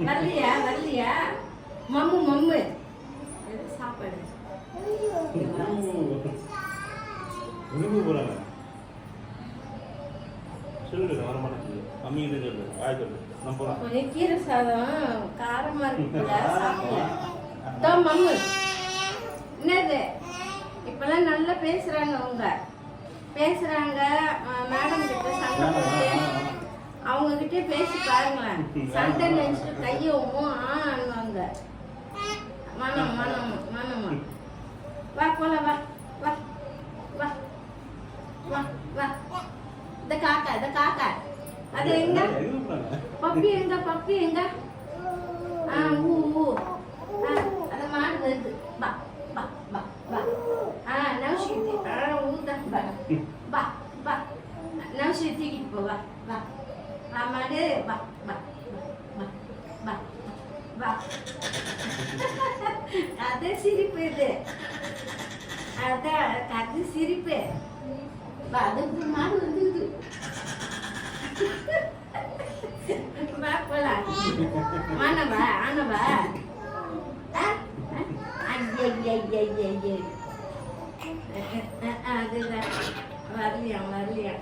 வரலையா வரலையா? மம்மு மம்மு சாப்பாடு போறாங்க. சொல்லு வர மாட்டேங்குது. அம்மி கிட்ட சொல்லு. வாய் சொல்லு. நான் போறேன். கொஞ்சம் கீரை சாதம் காரமா இருக்குல்ல சாப்பிடல. தோ மம்மு. என்னது? இப்பெல்லாம் நல்லா பேசுறாங்க அவங்க. பேசுறாங்க மேடம் கிட்ட சண்டை போட்டு அவங்க கிட்ட பேசி பாருங்களேன். சண்டை நினைச்சிட்டு கையவும் ஆன்வாங்க. மனம் மனம் மனமா. வா போலாம் வா வா வா வா வா. இந்த காக்கா அது எங்க? பப்பி எங்க? பப்பி எங்க? ஊ ஊ. அந்த மாடு வருது. பா பா பா பா. நவஷித்தி ஊதா பா பா பா. நவஷித்திக்கு போ வா வா. மாடு பா பா பா பா பா. அது சிரிப்பு இது. அதான் அது சிரிப்பு. அது மாடு வந்து போலாம். மானவா ஆனவா? அதுதான் வரலையா வரலையா?